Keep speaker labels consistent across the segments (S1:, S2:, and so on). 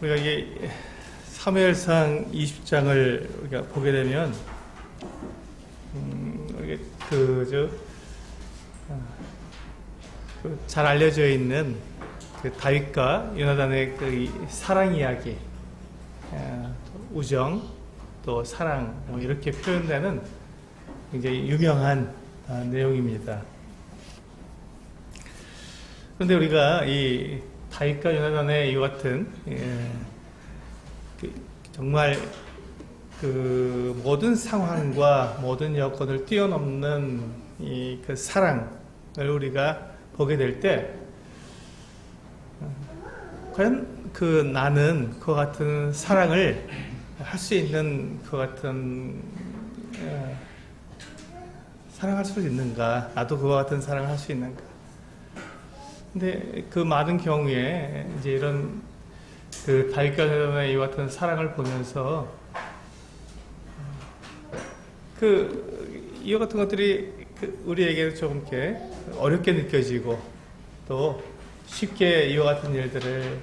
S1: 우리가 이게 사무엘상 20장을 우리가 보게 되면 잘 알려져 있는 그 다윗과 요나단의 그 사랑 이야기, 우정, 또 사랑, 이렇게 표현되는 굉장히 유명한 내용입니다. 그런데 우리가 이 다윗과 요나단의 이와 같은 정말 그 모든 상황과 모든 여건을 뛰어넘는 그 사랑을 우리가 보게 될 때, 과연 나는 그와 같은 사랑을 할 수 있는 그와 같은 사랑할 수 있는가? 나도 그와 같은 사랑을 할 수 있는가? 근데 그 많은 경우에 이제 이런 그 다윗과 요나단의 이와 같은 사랑을 보면서 이와 같은 것들이 우리에게 좀 이렇게 어렵게 느껴지고 또 쉽게 이와 같은 일들을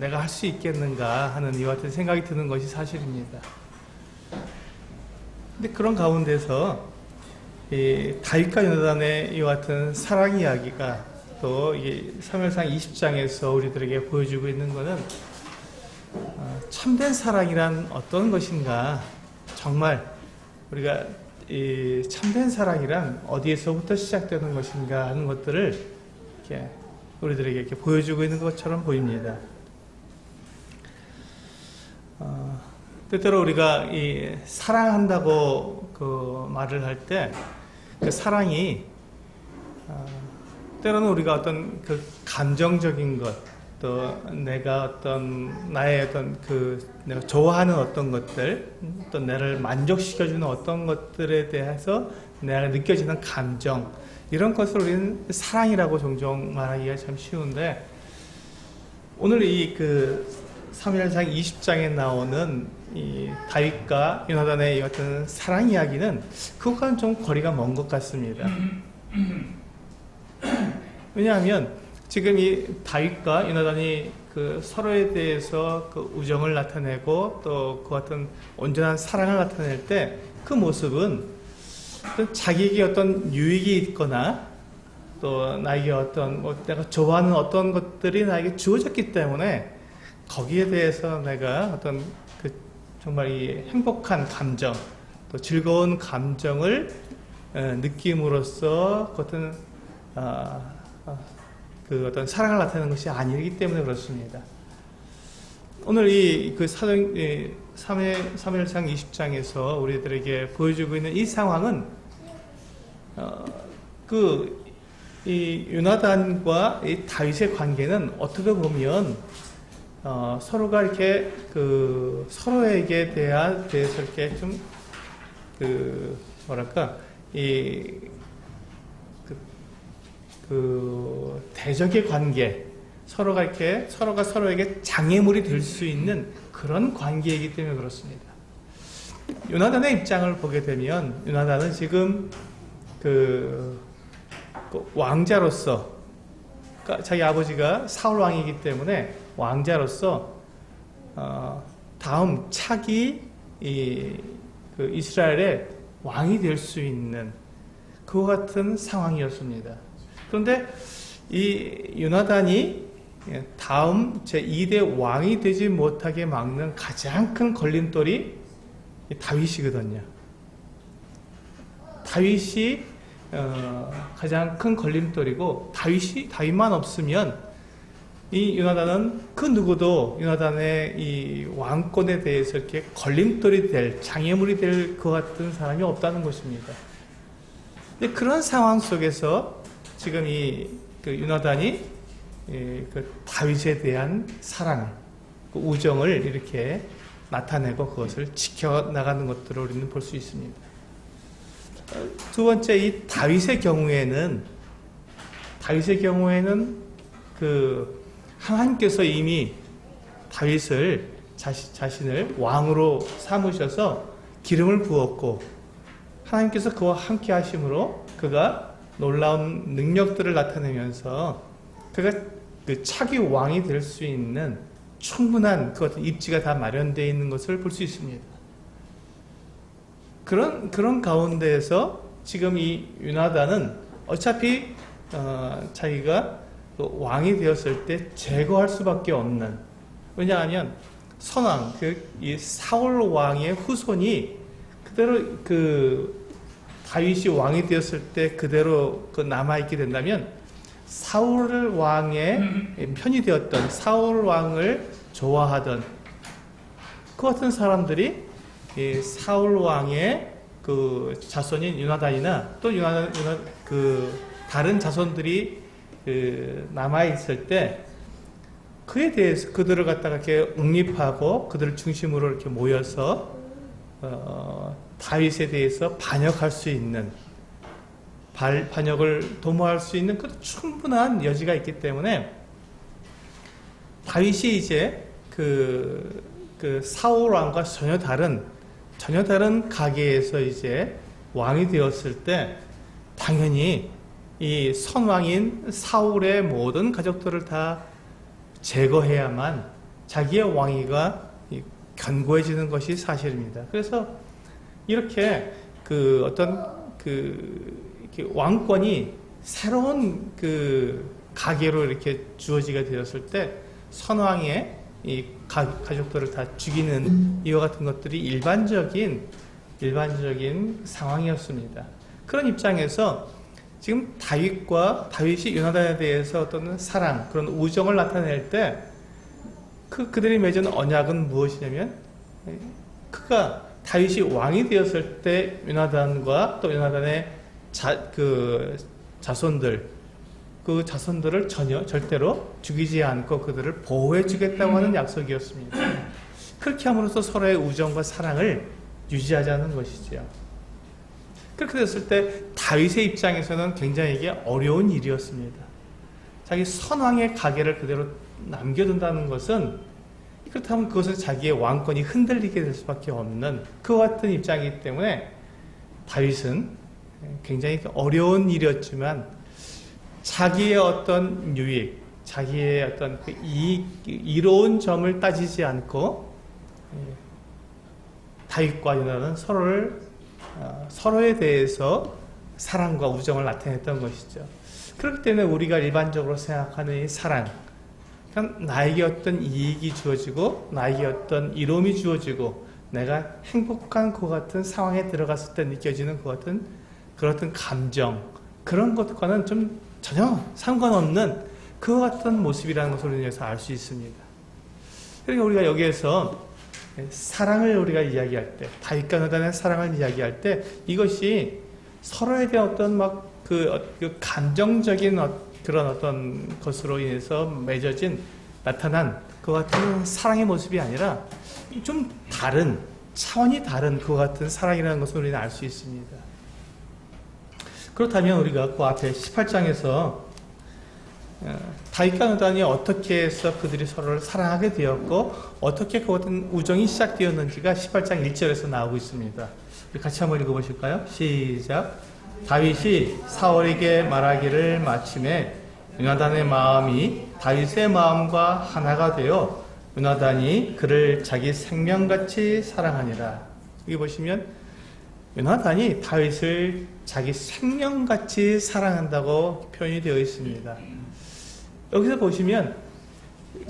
S1: 내가 할 수 있겠는가 하는 이와 같은 생각이 드는 것이 사실입니다. 근데 그런 가운데서 이 다윗과 요나단의 이와 같은 사랑 이야기가 또 사무엘상 20장에서 우리들에게 보여주고 있는 것은 참된 사랑이란 어떤 것인가, 정말 우리가 이 참된 사랑이란 어디에서부터 시작되는 것인가 하는 것들을 이렇게 우리들에게 이렇게 보여주고 있는 것처럼 보입니다. 때때로 우리가 이 사랑한다고 그 말을 할 때 그 사랑이 때로는 우리가 어떤 그 감정적인 것, 또 내가 나의 내가 좋아하는 어떤 것들, 또 나를 만족시켜주는 어떤 것들에 대해서 내가 느껴지는 감정, 이런 것을 우리는 사랑이라고 종종 말하기가 참 쉬운데, 오늘 사무엘상 20장에 나오는 이 다윗과 요나단의 이 같은 사랑 이야기는 그것과는 좀 거리가 먼 것 같습니다. 왜냐하면 지금 이 다윗과 요나단이 그 서로에 대해서 그 우정을 나타내고 또 그 같은 온전한 사랑을 나타낼 때 그 모습은 자기에게 어떤 유익이 있거나 또 나에게 내가 좋아하는 어떤 것들이 나에게 주어졌기 때문에 거기에 대해서 내가 정말 이 행복한 감정, 또 즐거운 감정을 느낌으로써 어떤 사랑을 나타내는 것이 아니기 때문에 그렇습니다. 오늘 사무엘상 20장에서 우리들에게 보여주고 있는 이 상황은 이 요나단과 이 다윗의 관계는 어떻게 보면 서로가 이렇게 서로에게 대해서 이렇게 좀 대적의 관계, 서로가 서로에게 장애물이 될 수 있는 그런 관계이기 때문에 그렇습니다. 요나단의 입장을 보게 되면, 요나단은 지금 왕자로서, 그러니까 자기 아버지가 사울 왕이기 때문에 왕자로서 다음 차기 이스라엘의 왕이 될 수 있는 그와 같은 상황이었습니다. 그런데 이 요나단이 다음 제2대 왕이 되지 못하게 막는 가장 큰 걸림돌이 다윗이거든요. 다윗이 가장 큰 걸림돌이고, 다윗만 없으면 이 요나단은 그 누구도 요나단의 이 왕권에 대해서 이렇게 걸림돌이 될, 장애물이 될 것 같은 사람이 없다는 것입니다. 근데 그런 상황 속에서 지금 요나단이 다윗에 대한 사랑, 우정을 이렇게 나타내고 그것을 지켜나가는 것들을 우리는 볼 수 있습니다. 두 번째, 이 다윗의 경우에는 하나님께서 이미 다윗을 자신을 왕으로 삼으셔서 기름을 부었고, 하나님께서 그와 함께 하심으로 그가 놀라운 능력들을 나타내면서 그가 그 차기 왕이 될 수 있는 충분한 그 어떤 입지가 다 마련되어 있는 것을 볼 수 있습니다. 그런 가운데에서 지금 이 요나단은 어차피 자기가 왕이 되었을 때 제거할 수밖에 없는, 왜냐하면 선왕, 이 사울 왕의 후손이 그대로 다윗이 왕이 되었을 때 그대로 남아있게 된다면 사울 왕의 편이 되었던, 사울 왕을 좋아하던 그 같은 사람들이 이 사울 왕의 자손인 요나단이나 또 다른 자손들이 남아 있을 때 그에 대해서 그들을 갖다가 이렇게 옹립하고 그들을 중심으로 이렇게 모여서 다윗에 대해서 반역할 수 있는, 반역을 도모할 수 있는 그 충분한 여지가 있기 때문에 다윗이 이제 그 사울 왕과 전혀 다른 가계에서 이제 왕이 되었을 때 당연히 이 선왕인 사울의 모든 가족들을 다 제거해야만 자기의 왕위가 견고해지는 것이 사실입니다. 그래서 이렇게 이렇게 왕권이 새로운 가계로 이렇게 주어지게 되었을 때 선왕의 이 가족들을 다 죽이는 이와 같은 것들이 일반적인 상황이었습니다. 그런 입장에서 지금 다윗이 요나단에 대해서 어떤 사랑, 그런 우정을 나타낼 때 그들이 맺은 언약은 무엇이냐면, 그가 다윗이 왕이 되었을 때 요나단과 또 요나단의 자손들, 그 자손들을 절대로 죽이지 않고 그들을 보호해 주겠다고 하는 약속이었습니다. 그렇게 함으로써 서로의 우정과 사랑을 유지하자는 것이죠. 그렇게 됐을 때 다윗의 입장에서는 굉장히 이게 어려운 일이었습니다. 자기 선왕의 가계를 그대로 남겨둔다는 것은, 그렇다면 그것은 자기의 왕권이 흔들리게 될 수밖에 없는 그와 같은 입장이기 때문에 다윗은 굉장히 어려운 일이었지만 자기의 어떤 유익, 자기의 어떤 이로운 점을 따지지 않고 다윗과 요나단은 서로에 대해서 사랑과 우정을 나타냈던 것이죠. 그렇기 때문에 우리가 일반적으로 생각하는 이 사랑, 그러니까 나에게 어떤 이익이 주어지고 나에게 어떤 이로움이 주어지고 내가 행복한 그 같은 상황에 들어갔을 때 느껴지는 그 같은 그런 감정, 그런 것과는 좀 전혀 상관없는 그 같은 모습이라는 것을 우리에서 알 수 있습니다. 그러니까 우리가 여기에서 사랑을 우리가 이야기할 때, 다윗과 요나단의 사랑을 이야기할 때 이것이 서로에 대한 어떤 그 감정적인 그런 어떤 것으로 인해서 나타난 그 같은 사랑의 모습이 아니라 좀 차원이 다른 그 같은 사랑이라는 것을 우리는 알 수 있습니다. 그렇다면 우리가 그 앞에 18장에서 다윗과 요나단이 어떻게 해서 그들이 서로를 사랑하게 되었고 어떻게 그 같은 우정이 시작되었는지가 18장 1절에서 나오고 있습니다. 우리 같이 한번 읽어보실까요? 시작. 다윗이 사울에게 말하기를 마침에 요나단의 마음이 다윗의 마음과 하나가 되어 요나단이 그를 자기 생명같이 사랑하니라. 여기 보시면 요나단이 다윗을 자기 생명같이 사랑한다고 표현이 되어 있습니다. 여기서 보시면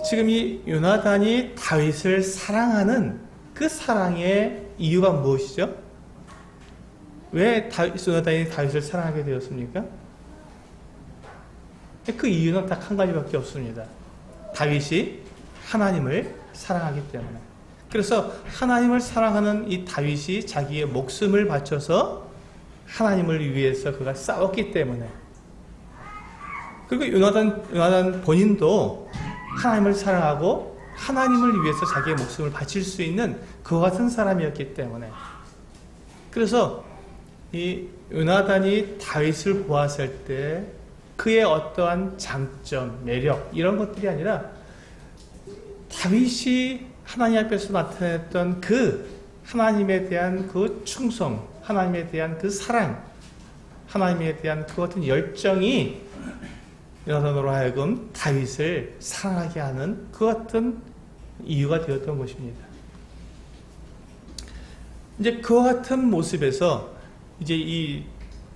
S1: 지금 이 요나단이 다윗을 사랑하는 그 사랑의 이유가 무엇이죠? 왜 요나단이 다윗을 사랑하게 되었습니까? 그 이유는 딱 한 가지밖에 없습니다. 다윗이 하나님을 사랑하기 때문에. 그래서 하나님을 사랑하는 이 다윗이 자기의 목숨을 바쳐서 하나님을 위해서 그가 싸웠기 때문에, 그리고 요나단 본인도 하나님을 사랑하고 하나님을 위해서 자기의 목숨을 바칠 수 있는 그와 같은 사람이었기 때문에, 그래서 이 요나단이 다윗을 보았을 때 그의 어떠한 장점, 매력 이런 것들이 아니라 다윗이 하나님 앞에서 나타냈던 그 하나님에 대한 그 충성, 하나님에 대한 그 사랑, 하나님에 대한 그 같은 열정이 요나단으로 하여금 다윗을 사랑하게 하는 그 같은 이유가 되었던 것입니다. 이제 그와 같은 모습에서 이제 이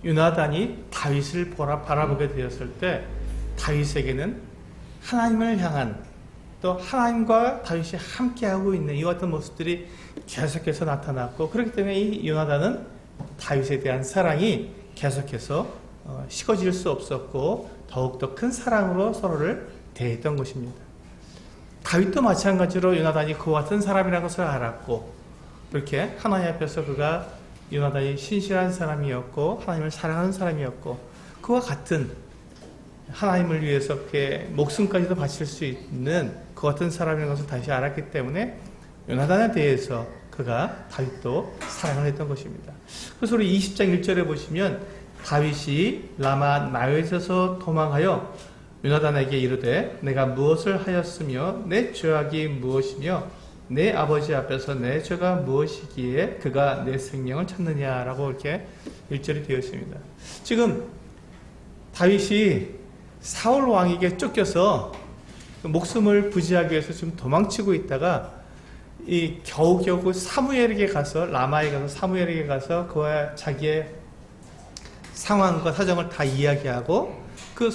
S1: 요나단이 다윗을 바라보게 되었을 때 다윗에게는 하나님을 향한 또 하나님과 다윗이 함께하고 있는 이와 같은 모습들이 계속해서 나타났고, 그렇기 때문에 이 요나단은 다윗에 대한 사랑이 계속해서 식어질 수 없었고 더욱더 큰 사랑으로 서로를 대했던 것입니다. 다윗도 마찬가지로 요나단이 그와 같은 사람이라는 것을 알았고, 그렇게 하나님 앞에서 그가 요나단이 신실한 사람이었고 하나님을 사랑하는 사람이었고 그와 같은 하나님을 위해서 그렇게 목숨까지도 바칠 수 있는 그 같은 사람이라는 것을 다시 알았기 때문에 요나단에 대해서 그가 다윗도 사랑을 했던 것입니다. 그래서 우리 20장 1절에 보시면 다윗이 라마 나요에서 도망하여 요나단에게 이르되 내가 무엇을 하였으며 내 죄악이 무엇이며 내 아버지 앞에서 내 죄가 무엇이기에 그가 내 생명을 찾느냐라고 이렇게 1절이 되어 있습니다. 지금 다윗이 사울 왕에게 쫓겨서 목숨을 부지하기 위해서 지금 도망치고 있다가 이 겨우겨우 사무엘에게 가서 라마에 가서 사무엘에게 가서 그와 자기의 상황과 사정을 다 이야기하고 그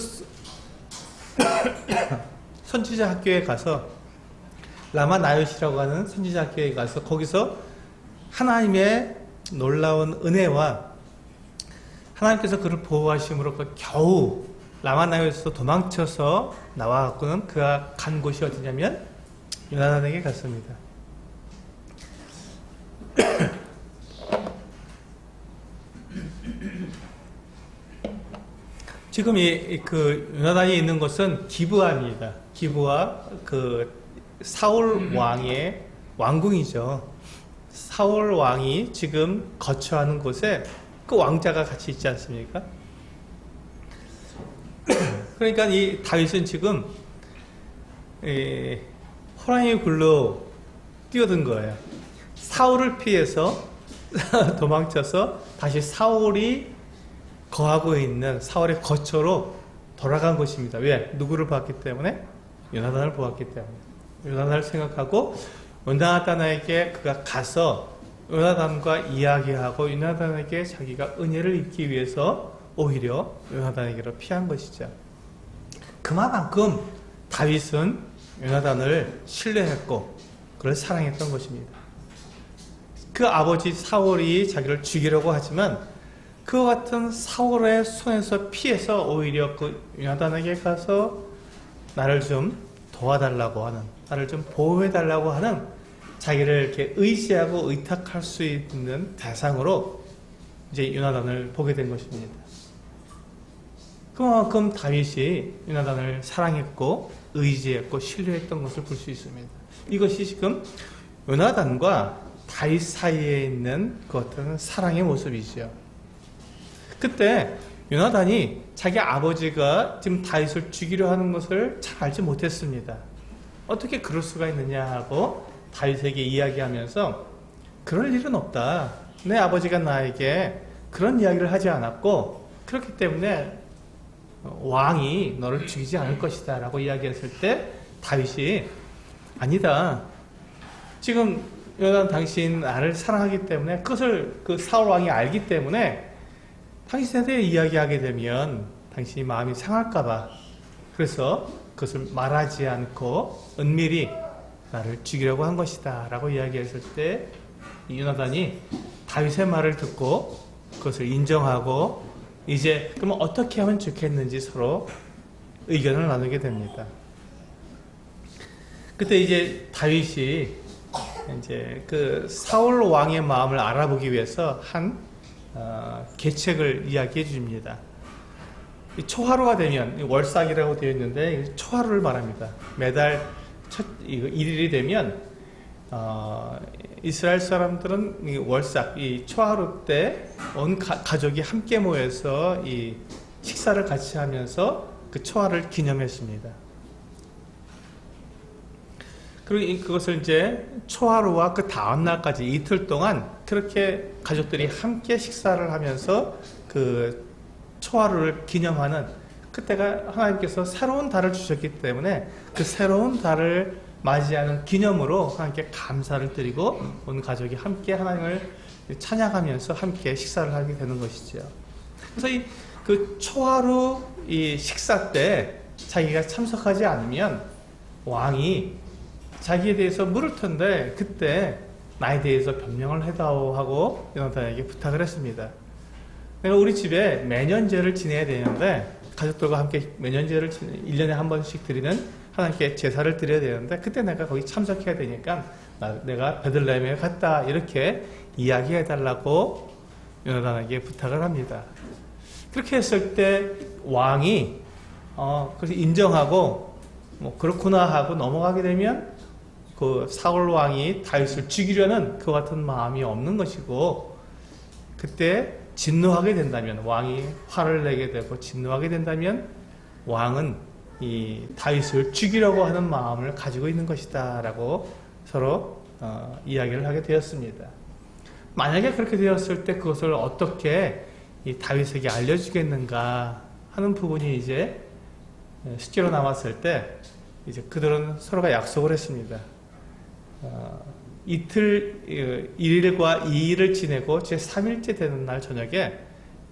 S1: 선지자 학교에 가서 라마 나요시라고 하는 선지자 학교에 가서 거기서 하나님의 놀라운 은혜와 하나님께서 그를 보호하심으로 겨우 라마 나요에서 도망쳐서 나와갖고는 그가 간 곳이 어디냐면 요나단에게 갔습니다. 지금 그 요나단이 있는 곳은 기브아입니다. 기브아 그 사울 왕의 왕궁이죠. 사울 왕이 지금 거처하는 곳에 그 왕자가 같이 있지 않습니까? 그러니까 이 다윗은 지금 호랑이 굴로 뛰어든 거예요. 사울을 피해서 도망쳐서 다시 사울이 거하고 있는 사울의 거처로 돌아간 것입니다. 왜? 누구를 봤기 때문에? 요나단을 보았기 때문에. 요나단을 생각하고 요나단에게 그가 가서 요나단과 이야기하고 요나단에게 자기가 은혜를 입기 위해서 오히려 요나단에게로 피한 것이죠. 그만큼 다윗은 요나단을 신뢰했고 그를 사랑했던 것입니다. 그 아버지 사울이 자기를 죽이려고 하지만 그와 같은 사울의 손에서 피해서 오히려 그 요나단에게 가서 나를 좀 도와달라고 하는, 나를 좀 보호해달라고 하는 자기를 이렇게 의지하고 의탁할 수 있는 대상으로 이제 요나단을 보게 된 것입니다. 그만큼 다윗이 요나단을 사랑했고 의지했고 신뢰했던 것을 볼 수 있습니다. 이것이 지금 요나단과 다윗 사이에 있는 그 어떤 사랑의 모습이죠. 그때 요나단이 자기 아버지가 지금 다윗을 죽이려 하는 것을 잘 알지 못했습니다. 어떻게 그럴 수가 있느냐 하고 다윗에게 이야기하면서 그럴 일은 없다. 내 아버지가 나에게 그런 이야기를 하지 않았고 그렇기 때문에 왕이 너를 죽이지 않을 것이다 라고 이야기했을 때 다윗이 아니다. 지금 요나단 당신 나를 사랑하기 때문에 그것을 그 사울 왕이 알기 때문에 당신에 대해 이야기하게 되면 당신이 마음이 상할까봐 그래서 그것을 말하지 않고 은밀히 나를 죽이려고 한 것이다 라고 이야기했을 때 요나단이 다윗의 말을 듣고 그것을 인정하고 이제 그러면 어떻게 하면 좋겠는지 서로 의견을 나누게 됩니다. 그때 이제 다윗이 이제 그 사울 왕의 마음을 알아보기 위해서 한 계책을 이야기해 줍니다. 초하루가 되면 월삭이라고 되어 있는데 초하루를 말합니다. 매달 첫 일일이 되면 이스라엘 사람들은 월삭 이 초하루 때 온 가족이 함께 모여서 이 식사를 같이 하면서 그 초하루를 기념했습니다. 그리고 그것을 이제 초하루와 그 다음 날까지 이틀 동안 그렇게 가족들이 함께 식사를 하면서 그 초하루를 기념하는 그때가 하나님께서 새로운 달을 주셨기 때문에 그 새로운 달을 맞이하는 기념으로 하나님께 감사를 드리고 온 가족이 함께 하나님을 찬양하면서 함께 식사를 하게 되는 것이죠. 그래서 그 초하루 이 식사 때 자기가 참석하지 않으면 왕이 자기에 대해서 물을 텐데 그때 나에 대해서 변명을 해다오 하고 요나단에게 부탁을 했습니다. 내가 우리 집에 매년제를 지내야 되는데 가족들과 함께 매년제를 1년에 한 번씩 드리는 하나님께 제사를 드려야 되는데 그때 내가 거기 참석해야 되니까 내가 베들레헴에 갔다 이렇게 이야기해 달라고 요나단에게 부탁을 합니다. 그렇게 했을 때 왕이 그래서 인정하고 뭐 그렇구나 하고 넘어가게 되면 그 사울 왕이 다윗을 죽이려는 그 같은 마음이 없는 것이고 그때 진노하게 된다면 왕이 화를 내게 되고 진노하게 된다면 왕은 이 다윗을 죽이려고 하는 마음을 가지고 있는 것이다 라고 서로 이야기를 하게 되었습니다. 만약에 그렇게 되었을 때 그것을 어떻게 이 다윗에게 알려주겠는가 하는 부분이 이제 숙제로 남았을 때 이제 그들은 서로가 약속을 했습니다. 이틀 1일과 2일을 지내고 제 3일째 되는 날 저녁에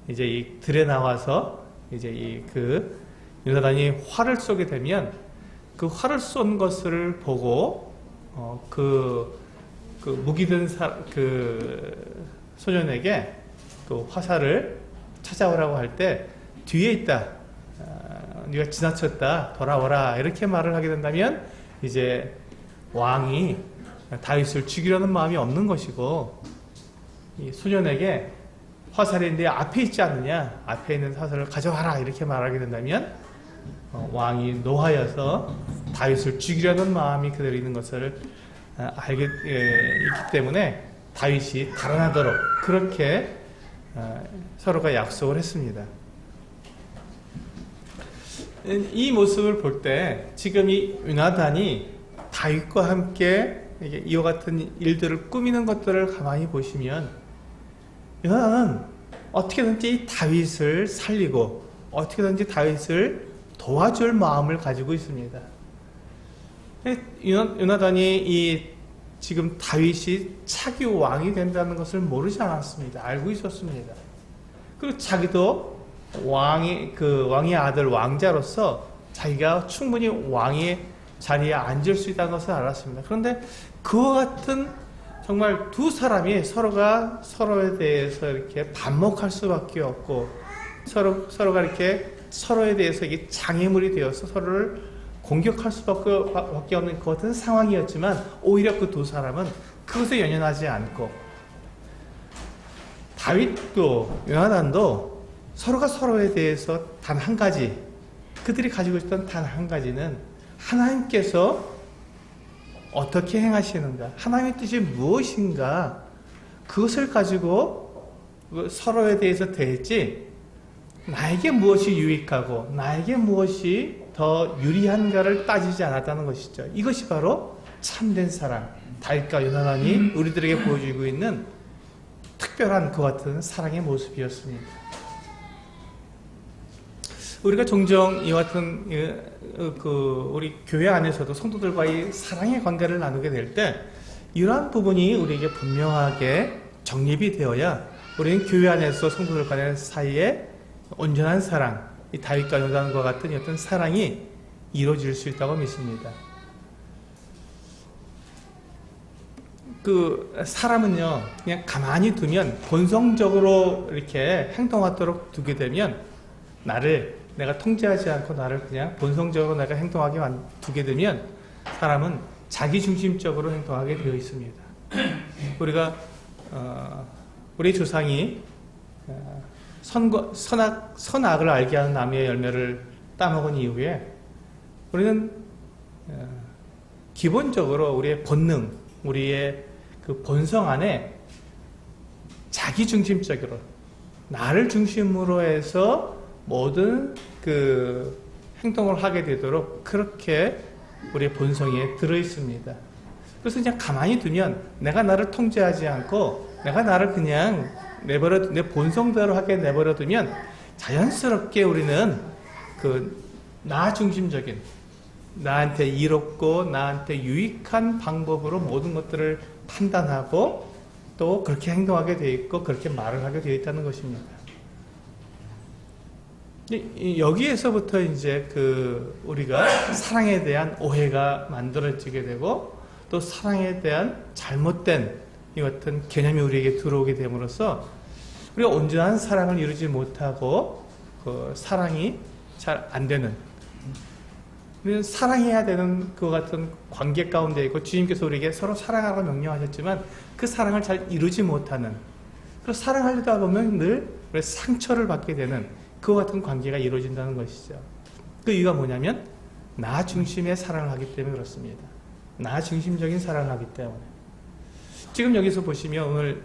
S1: 이제 이 들에 나와서 이제 그 요나단이 활을 쏘게 되면 그 활을 쏜 것을 보고 그 무기 든 그 소년에게 그 화살을 찾아오라고 할 때 뒤에 있다. 네가 지나쳤다. 돌아오라. 이렇게 말을 하게 된다면 이제 왕이 다윗을 죽이려는 마음이 없는 것이고 이 소년에게 화살이 내 앞에 있지 않느냐 앞에 있는 화살을 가져와라 이렇게 말하게 된다면 왕이 노하여서 다윗을 죽이려는 마음이 그대로 있는 것을 알게 있기 때문에 다윗이 달아나도록 그렇게 서로가 약속을 했습니다. 이 모습을 볼 때 지금 이 요나단이 다윗과 함께 이와 같은 일들을 꾸미는 것들을 가만히 보시면 요나단은 어떻게든지 다윗을 살리고 어떻게든지 다윗을 도와줄 마음을 가지고 있습니다. 요나단이 이 지금 다윗이 차기 왕이 된다는 것을 모르지 않았습니다. 알고 있었습니다. 그리고 자기도 왕의 아들 왕자로서 자기가 충분히 왕의 자리에 앉을 수 있다는 것을 알았습니다. 그런데 그와 같은 정말 두 사람이 서로가 서로에 대해서 이렇게 반목할 수밖에 없고 서로가 이렇게 서로에 대해서 이게 장애물이 되어서 서로를 공격할 수밖에 없는 그 같은 상황이었지만 오히려 그 두 사람은 그것에 연연하지 않고 다윗도 요나단도 서로가 서로에 대해서 단 한 가지 그들이 가지고 있었던 단 한 가지는 하나님께서 어떻게 행하시는가 하나님의 뜻이 무엇인가 그것을 가지고 서로에 대해서 대했지 나에게 무엇이 유익하고 나에게 무엇이 더 유리한가를 따지지 않았다는 것이죠. 이것이 바로 참된 사랑 다윗과 요나단이 우리들에게 보여주고 있는 특별한 그 같은 사랑의 모습이었습니다. 우리가 종종 이와 같은 우리 교회 안에서도 성도들과의 사랑의 관계를 나누게 될 때 이러한 부분이 우리에게 분명하게 정립이 되어야 우리는 교회 안에서 성도들 간의 사이에 온전한 사랑, 이 다윗과 요나단과 같은 어떤 사랑이 이루어질 수 있다고 믿습니다. 그 사람은요 그냥 가만히 두면 본성적으로 이렇게 행동하도록 두게 되면 내가 통제하지 않고 나를 그냥 본성적으로 내가 행동하게 두게 되면 사람은 자기중심적으로 행동하게 되어 있습니다. 우리가 우리 조상이 선악을 알게 하는 나무의 열매를 따먹은 이후에 우리는 기본적으로 우리의 본능, 우리의 그 본성 안에 자기중심적으로 나를 중심으로 해서 모든 그 행동을 하게 되도록 그렇게 우리의 본성에 들어 있습니다. 그래서 그냥 가만히 두면 내가 나를 통제하지 않고 내가 나를 그냥 내 본성대로 하게 내버려 두면 자연스럽게 우리는 그 나 중심적인 나한테 이롭고 나한테 유익한 방법으로 모든 것들을 판단하고 또 그렇게 행동하게 되어 있고 그렇게 말을 하게 되어 있다는 것입니다. 여기에서부터 이제 우리가 사랑에 대한 오해가 만들어지게 되고 또 사랑에 대한 잘못된 이 같은 개념이 우리에게 들어오게 됨으로써 우리가 온전한 사랑을 이루지 못하고 사랑이 잘 안 되는, 우리는 사랑해야 되는 그 같은 관계 가운데 있고 주님께서 우리에게 서로 사랑하라고 명령하셨지만 그 사랑을 잘 이루지 못하는, 그리고 사랑하려다 보면 늘 상처를 받게 되는 그 같은 관계가 이루어진다는 것이죠. 그 이유가 뭐냐면 나 중심의 사랑을 하기 때문에 그렇습니다. 나 중심적인 사랑을 하기 때문에. 지금 여기서 보시면 오늘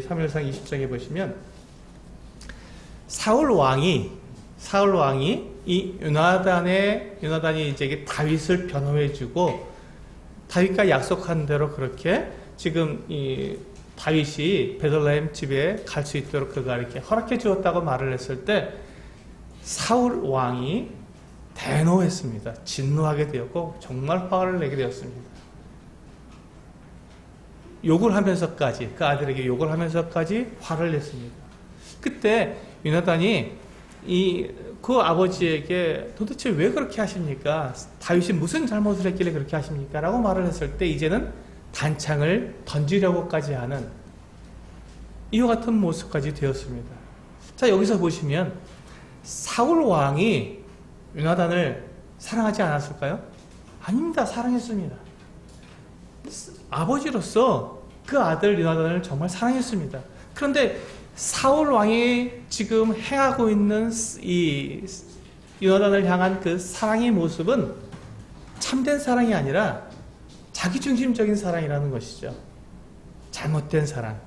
S1: 사무엘상 20장에 보시면 사울 왕이 이 요나단이 이제 다윗을 변호해주고 다윗과 약속한 대로 그렇게 지금 이 다윗이 베들레헴 집에 갈 수 있도록 그가 이렇게 허락해 주었다고 말을 했을 때 사울 왕이 대노했습니다. 진노하게 되었고 정말 화를 내게 되었습니다. 욕을 하면서까지, 그 아들에게 욕을 하면서까지 화를 냈습니다. 그때 요나단이 그 아버지에게 도대체 왜 그렇게 하십니까? 다윗이 무슨 잘못을 했길래 그렇게 하십니까? 라고 말을 했을 때 이제는 단창을 던지려고까지 하는 이와 같은 모습까지 되었습니다. 자, 여기서 보시면 사울 왕이 요나단을 사랑하지 않았을까요? 아닙니다. 사랑했습니다. 아버지로서 그 아들 요나단을 정말 사랑했습니다. 그런데 사울 왕이 지금 행하고 있는 이 요나단을 향한 그 사랑의 모습은 참된 사랑이 아니라 자기중심적인 사랑이라는 것이죠. 잘못된 사랑.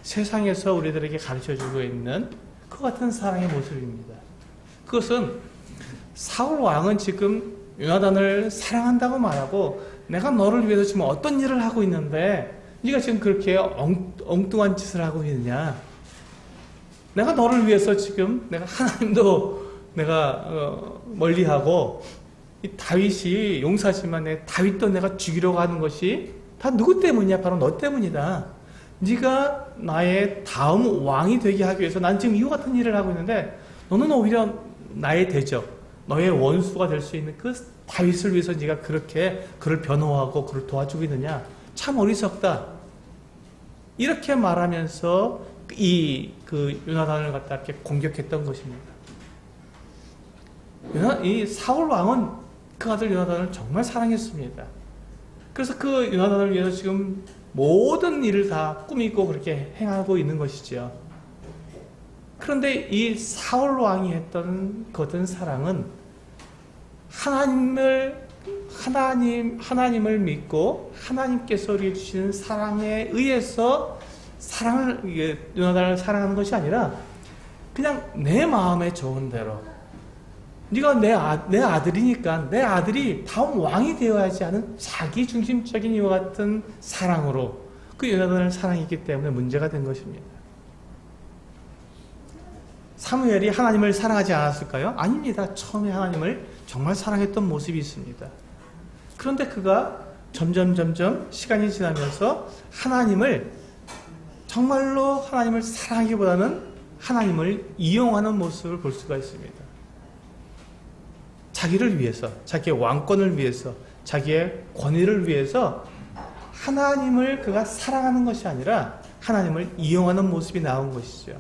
S1: 세상에서 우리들에게 가르쳐주고 있는 그 같은 사랑의 모습입니다. 그것은 사울 왕은 지금 요나단을 사랑한다고 말하고 내가 너를 위해서 지금 어떤 일을 하고 있는데 네가 지금 그렇게 엉뚱한 짓을 하고 있느냐. 내가 너를 위해서 지금 내가 하나님도 내가 멀리하고 이 다윗이 용사지만 다윗도 내가 죽이려고 하는 것이 다 누구 때문이냐? 바로 너 때문이다. 네가 나의 다음 왕이 되게 하기 위해서 난 지금 이와 같은 일을 하고 있는데 너는 오히려 나의 대적, 너의 원수가 될 수 있는 그 다윗을 위해서 네가 그렇게 그를 변호하고 그를 도와주고 있느냐? 참 어리석다. 이렇게 말하면서 그 요나단을 갖다 이렇게 공격했던 것입니다. 이 사울 왕은 그 아들 요나단을 정말 사랑했습니다. 그래서 그 요나단을 위해서 지금 모든 일을 다 꾸미고 그렇게 행하고 있는 것이죠. 그런데 이 사울 왕이 했던 그 어떤 사랑은 하나님을 믿고 하나님께서 우리에게 주시는 사랑에 의해서 요나단을 사랑하는 것이 아니라 그냥 내 마음에 좋은 대로 네가 내 아들이니까 내 아들이 다음 왕이 되어야지 하는 자기 중심적인 이와 같은 사랑으로 그 요나단을 사랑했기 때문에 문제가 된 것입니다. 사무엘이 하나님을 사랑하지 않았을까요? 아닙니다. 처음에 하나님을 정말 사랑했던 모습이 있습니다. 그런데 그가 점점 시간이 지나면서 정말로 하나님을 사랑하기보다는 하나님을 이용하는 모습을 볼 수가 있습니다. 자기를 위해서, 자기의 왕권을 위해서, 자기의 권위를 위해서 하나님을 그가 사랑하는 것이 아니라 하나님을 이용하는 모습이 나온 것이죠.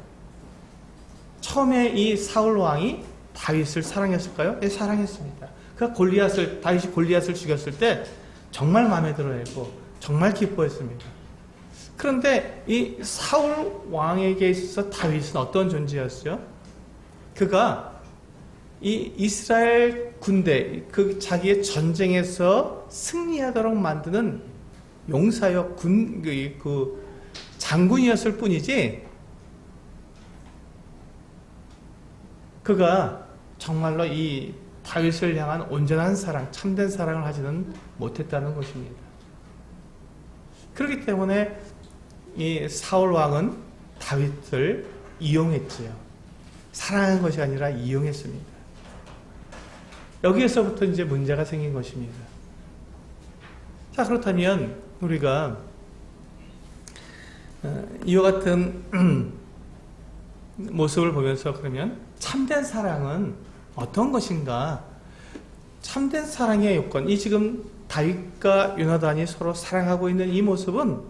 S1: 처음에 이 사울 왕이 다윗을 사랑했을까요? 네, 사랑했습니다. 다윗이 골리앗을 죽였을 때 정말 마음에 들어했고 정말 기뻐했습니다. 그런데 이 사울 왕에게 있어서 다윗은 어떤 존재였어요? 그가 이 이스라엘 군대, 자기의 전쟁에서 승리하도록 만드는 용사여 장군이었을 뿐이지 그가 정말로 이 다윗을 향한 온전한 사랑, 참된 사랑을 하지는 못했다는 것입니다. 그렇기 때문에 이 사울 왕은 다윗을 이용했지요. 사랑한 것이 아니라 이용했습니다. 여기에서부터 이제 문제가 생긴 것입니다. 자, 그렇다면 우리가 이와 같은 모습을 보면서 그러면 참된 사랑은 어떤 것인가? 참된 사랑의 요건, 이 지금 다윗과 요나단이 서로 사랑하고 있는 이 모습은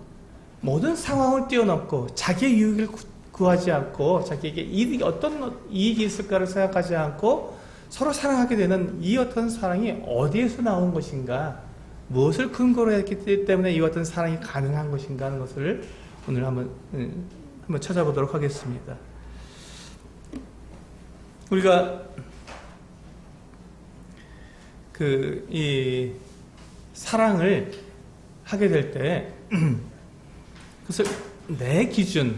S1: 모든 상황을 뛰어넘고 자기의 유익을 구하지 않고 자기에게 어떤 이익이 있을까를 생각하지 않고 서로 사랑하게 되는 이 어떤 사랑이 어디에서 나온 것인가, 무엇을 근거로 했기 때문에 이 어떤 사랑이 가능한 것인가 하는 것을 오늘 한번 찾아보도록 하겠습니다. 우리가 이 사랑을 하게 될 때 그것을 내 기준으로,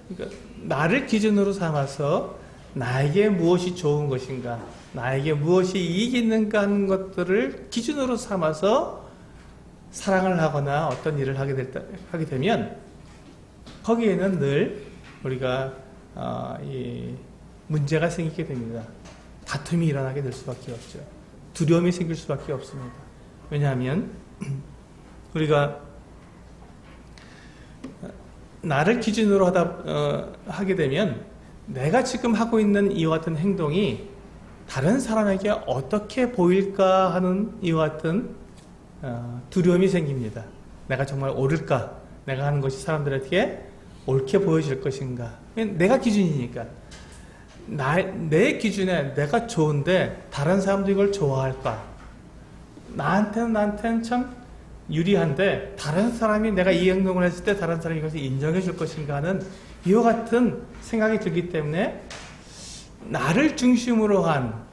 S1: 그러니까 나를 기준으로 삼아서 나에게 무엇이 좋은 것인가, 나에게 무엇이 이익이 있는가 하는 것들을 기준으로 삼아서 사랑을 하거나 어떤 일을 하게 되면 거기에는 늘 우리가 이 문제가 생기게 됩니다. 다툼이 일어나게 될 수밖에 없죠. 두려움이 생길 수밖에 없습니다. 왜냐하면 우리가 나를 기준으로 하게 되면 내가 지금 하고 있는 이와 같은 행동이 다른 사람에게 어떻게 보일까 하는 이와 같은 두려움이 생깁니다. 내가 정말 옳을까? 내가 하는 것이 사람들에게 옳게 보여질 것인가? 내가 기준이니까. 내 기준에 내가 좋은데 다른 사람도 이걸 좋아할까? 나한테는 참 유리한데 다른 사람이 내가 이 행동을 했을 때 다른 사람이 이것을 인정해 줄 것인가 하는 이와 같은 생각이 들기 때문에 나를 중심으로 한,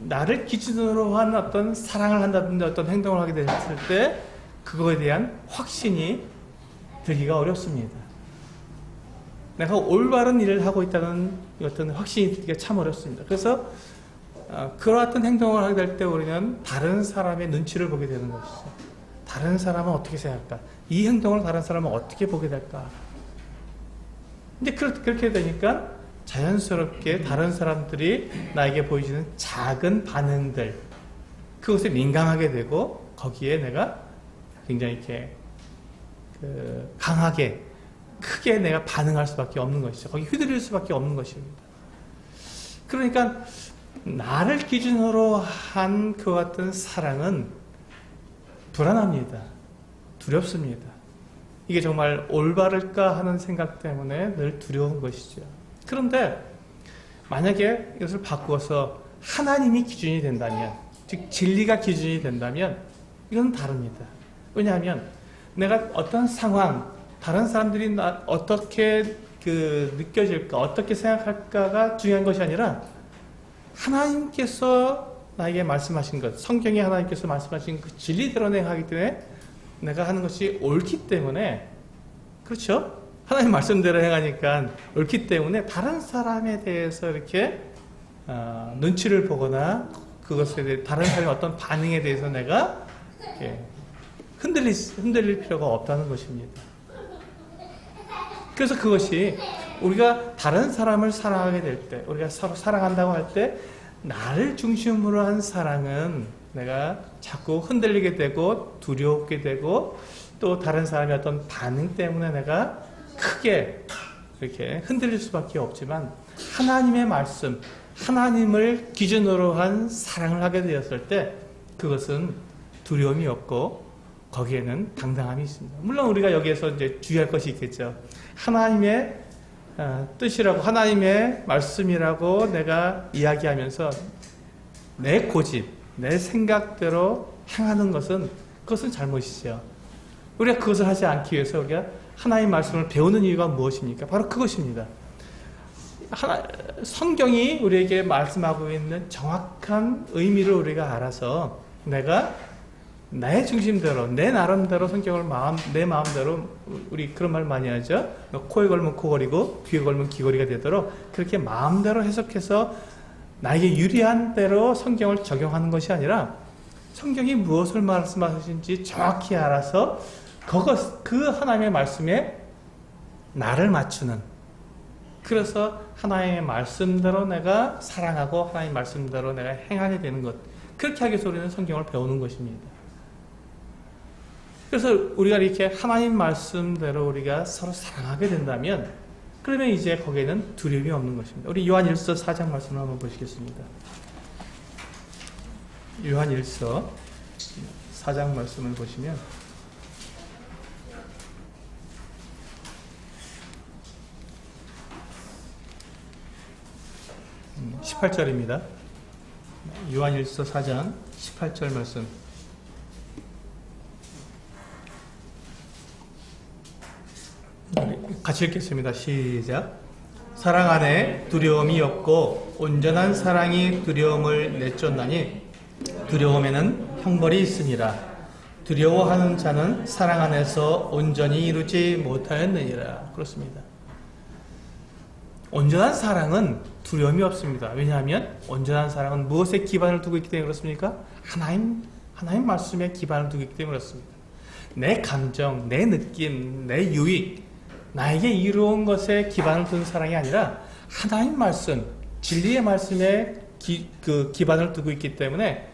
S1: 나를 기준으로 한 어떤 사랑을 한다든지 어떤 행동을 하게 됐을 때 그거에 대한 확신이 들기가 어렵습니다. 내가 올바른 일을 하고 있다는 어떤 확신이 들기가 참 어렵습니다. 그래서 그러한 행동을 하게 될 때 우리는 다른 사람의 눈치를 보게 되는 것이죠. 다른 사람은 어떻게 생각할까? 이 행동을 다른 사람은 어떻게 보게 될까? 근데 그렇게 되니까 자연스럽게 다른 사람들이 나에게 보여주는 작은 반응들, 그것에 민감하게 되고 거기에 내가 굉장히 이렇게 강하게 크게 내가 반응할 수밖에 없는 것이죠. 거기 휘둘릴 수밖에 없는 것입니다. 그러니까 나를 기준으로 한 그 같은 사랑은 불안합니다. 두렵습니다. 이게 정말 올바를까 하는 생각 때문에 늘 두려운 것이죠. 그런데 만약에 이것을 바꾸어서 하나님이 기준이 된다면, 즉 진리가 기준이 된다면 이건 다릅니다. 왜냐하면 내가 어떤 상황, 다른 사람들이 어떻게 느껴질까, 어떻게 생각할까가 중요한 것이 아니라 하나님께서 나에게 말씀하신 것, 성경에 하나님께서 말씀하신 그 진리대로 내가 하기 때문에 내가 하는 것이 옳기 때문에, 그렇죠? 하나님 말씀대로 행하니까 옳기 때문에 다른 사람에 대해서 이렇게 눈치를 보거나 그것에 대해 다른 사람의 어떤 반응에 대해서 내가 이렇게 흔들릴 필요가 없다는 것입니다. 그래서 그것이 우리가 다른 사람을 사랑하게 될 때, 우리가 서로 사랑한다고 할 때 나를 중심으로 한 사랑은 내가 자꾸 흔들리게 되고 두렵게 되고 또 다른 사람의 어떤 반응 때문에 내가 크게 이렇게 흔들릴 수밖에 없지만 하나님의 말씀, 하나님을 기준으로 한 사랑을 하게 되었을 때 그것은 두려움이 없고 거기에는 당당함이 있습니다. 물론 우리가 여기에서 이제 주의할 것이 있겠죠. 하나님의 뜻이라고, 하나님의 말씀이라고 내가 이야기하면서 내 고집, 내 생각대로 행하는 그것은 잘못이죠. 우리가 그것을 하지 않기 위해서 우리가 하나님의 말씀을 배우는 이유가 무엇입니까? 바로 그것입니다. 성경이 우리에게 말씀하고 있는 정확한 의미를 우리가 알아서 내가 내 중심대로, 내 나름대로 성경을 내 마음대로, 우리 그런 말 많이 하죠. 코에 걸면 코걸이고 귀에 걸면 귀걸이가 되도록 그렇게 마음대로 해석해서 나에게 유리한 대로 성경을 적용하는 것이 아니라 성경이 무엇을 말씀하시는지 정확히 알아서 그 하나님의 말씀에 나를 맞추는, 그래서 하나님의 말씀대로 내가 사랑하고 하나님의 말씀대로 내가 행하게 되는 것. 그렇게 하기 위해서 우리는 성경을 배우는 것입니다. 그래서 우리가 이렇게 하나님 말씀대로 우리가 서로 사랑하게 된다면 그러면 이제 거기에는 두려움이 없는 것입니다. 우리 요한일서 4장 말씀을 한번 보시겠습니다. 요한일서 4장 말씀을 보시면 18절입니다. 요한일서 4장 18절 말씀. 같이 읽겠습니다. 시작. 사랑 안에 두려움이 없고 온전한 사랑이 두려움을 내쫓나니 두려움에는 형벌이 있으니라. 두려워하는 자는 사랑 안에서 온전히 이루지 못하였느니라. 그렇습니다. 온전한 사랑은 두려움이 없습니다. 왜냐하면 온전한 사랑은 무엇에 기반을 두고 있기 때문에 그렇습니까? 하나님 말씀에 기반을 두고 있기 때문에 그렇습니다. 내 감정, 내 느낌, 내 유익, 나에게 이루어온 것에 기반을 둔 사랑이 아니라 하나님 말씀, 진리의 말씀에 기반을 두고 있기 때문에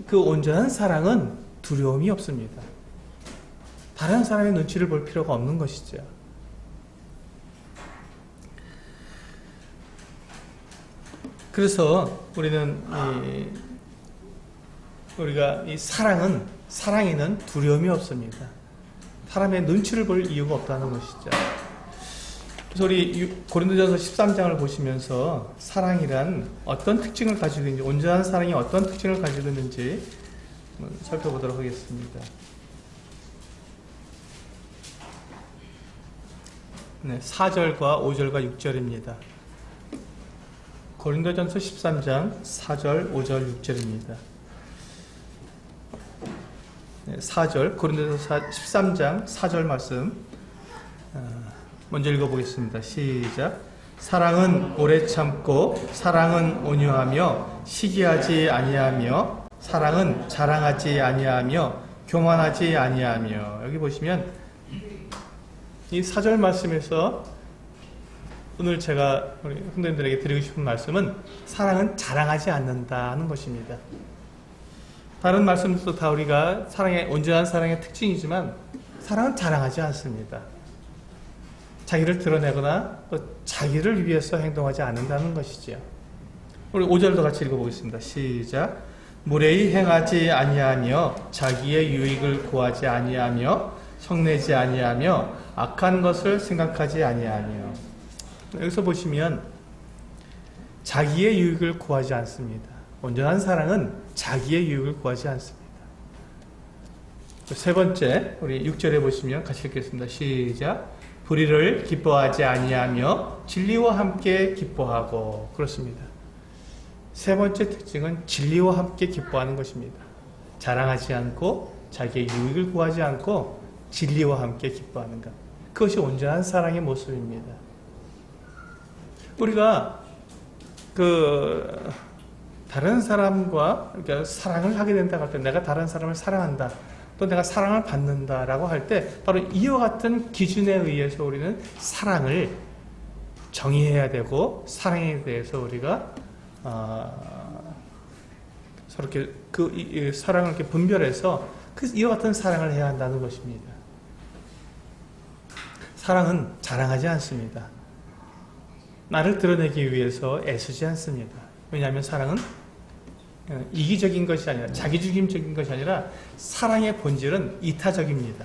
S1: 그 온전한 사랑은 두려움이 없습니다. 다른 사람의 눈치를 볼 필요가 없는 것이죠. 그래서 우리는 우리가 이 사랑에는 두려움이 없습니다. 사람의 눈치를 볼 이유가 없다는 것이죠. 그래서 우리 고린도전서 13장을 보시면서 사랑이란 어떤 특징을 가지고 있는지, 온전한 사랑이 어떤 특징을 가지고 있는지 살펴보도록 하겠습니다. 네, 4절과 5절과 6절입니다. 고린도전서 13장 4절, 5절, 6절입니다. 4절, 고린도전서 13장 4절 말씀 먼저 읽어보겠습니다. 시작. 사랑은 오래 참고 사랑은 온유하며 시기하지 아니하며 사랑은 자랑하지 아니하며 교만하지 아니하며. 여기 보시면 이 4절 말씀에서 오늘 제가 우리 성도님들에게 드리고 싶은 말씀은 사랑은 자랑하지 않는다는 것입니다. 다른 말씀도 다 우리가 온전한 사랑의 특징이지만 사랑은 자랑하지 않습니다. 자기를 드러내거나 또 자기를 위해서 행동하지 않는다는 것이지요. 우리 5절도 같이 읽어보겠습니다. 시작. 무례히 행하지 아니하며 자기의 유익을 구하지 아니하며 성내지 아니하며 악한 것을 생각하지 아니하며. 여기서 보시면 자기의 유익을 구하지 않습니다. 온전한 사랑은 자기의 유익을 구하지 않습니다. 세 번째, 우리 6절에 보시면 같이 읽겠습니다. 시작. 불의를 기뻐하지 아니하며 진리와 함께 기뻐하고. 그렇습니다. 세 번째 특징은 진리와 함께 기뻐하는 것입니다. 자랑하지 않고 자기의 유익을 구하지 않고 진리와 함께 기뻐하는 것. 그것이 온전한 사랑의 모습입니다. 우리가 다른 사람과 그러니까 사랑을 하게 된다고 할 때, 내가 다른 사람을 사랑한다, 또 내가 사랑을 받는다라고 할 때 바로 이와 같은 기준에 의해서 우리는 사랑을 정의해야 되고, 사랑에 대해서 우리가 서로 이렇게 사랑을 이렇게 분별해서 이와 같은 사랑을 해야 한다는 것입니다. 사랑은 자랑하지 않습니다. 나를 드러내기 위해서 애쓰지 않습니다. 왜냐하면 사랑은 이기적인 것이 아니라, 자기중심적인 것이 아니라 사랑의 본질은 이타적입니다.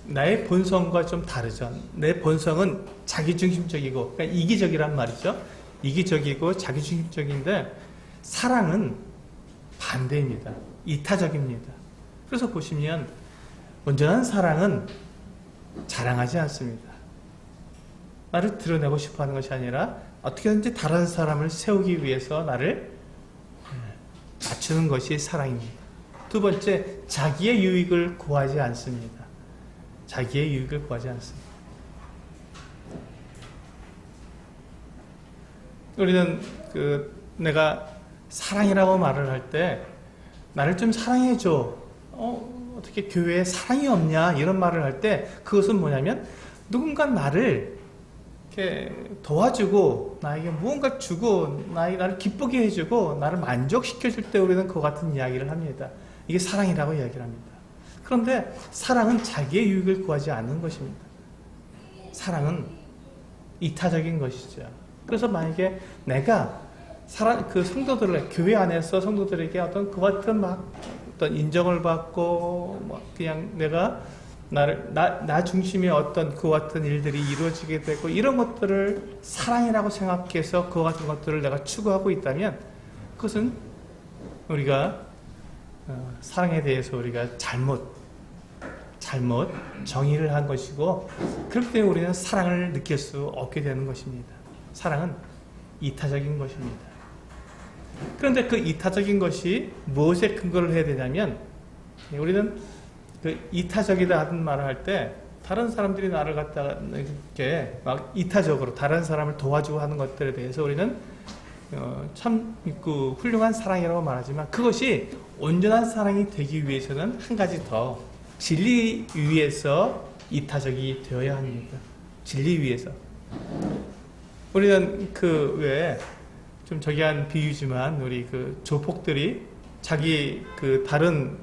S1: 나의 본성과 좀 다르죠. 내 본성은 자기중심적이고, 그러니까 이기적이란 말이죠. 이기적이고 자기중심적인데 사랑은 반대입니다. 이타적입니다. 그래서 보시면 온전한 사랑은 자랑하지 않습니다. 나를 드러내고 싶어 하는 것이 아니라 어떻게든지 다른 사람을 세우기 위해서 나를 낮추는 것이 사랑입니다. 두 번째, 자기의 유익을 구하지 않습니다. 자기의 유익을 구하지 않습니다. 우리는 내가 사랑이라고 말을 할 때 나를 좀 사랑해줘. 어떻게 교회에 사랑이 없냐? 이런 말을 할 때 그것은 뭐냐면 누군가 나를 이렇게 도와주고 나에게 무언가 주고 나를 기쁘게 해주고 나를 만족시켜줄 때 우리는 그와 같은 이야기를 합니다. 이게 사랑이라고 이야기를 합니다. 그런데 사랑은 자기의 유익을 구하지 않는 것입니다. 사랑은 이타적인 것이죠. 그래서 만약에 내가 그 성도들을 교회 안에서 성도들에게 어떤 그와 같은 막 어떤 인정을 받고 그냥 내가 나 중심의 어떤 그와 같은 일들이 이루어지게 되고 이런 것들을 사랑이라고 생각해서 그와 같은 것들을 내가 추구하고 있다면 그것은 우리가 사랑에 대해서 우리가 잘못 정의를 한 것이고 그렇기 때문에 우리는 사랑을 느낄 수 없게 되는 것입니다. 사랑은 이타적인 것입니다. 그런데 그 이타적인 것이 무엇에 근거를 해야 되냐면 우리는 그 이타적이다 하는 말을 할 때 다른 사람들이 나를 갖다가 이렇게 막 이타적으로 다른 사람을 도와주고 하는 것들에 대해서 우리는 참 그 훌륭한 사랑이라고 말하지만 그것이 온전한 사랑이 되기 위해서는 한 가지 더 진리 위에서 이타적이 되어야 합니다. 진리 위에서. 우리는 그 왜 좀 저기한 비유지만 우리 그 조폭들이 자기 그 다른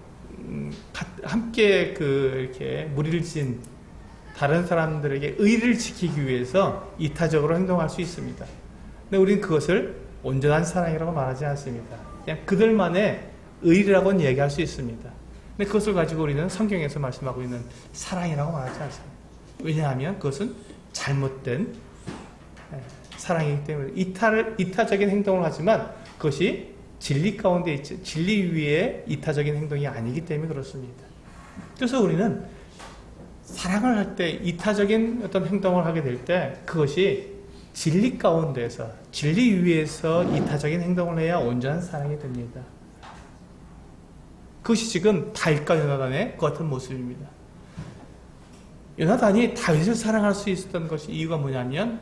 S1: 함께 그 이렇게 무리를 진 다른 사람들에게 의를 지키기 위해서 이타적으로 행동할 수 있습니다. 근데 우리는 그것을 온전한 사랑이라고 말하지 않습니다. 그냥 그들만의 의라고는 얘기할 수 있습니다. 근데 그것을 가지고 우리는 성경에서 말씀하고 있는 사랑이라고 말하지 않습니다. 왜냐하면 그것은 잘못된 사랑이기 때문에 이타적인 행동을 하지만 그것이 진리 가운데 있지 진리 위에 이타적인 행동이 아니기 때문에 그렇습니다. 그래서 우리는 사랑을 할 때 이타적인 어떤 행동을 하게 될 때 그것이 진리 가운데서 진리 위에서 이타적인 행동을 해야 온전한 사랑이 됩니다. 그것이 지금 다윗과 요나단의 그 같은 모습입니다. 요나단이 다윗을 사랑할 수 있었던 것이 이유가 뭐냐면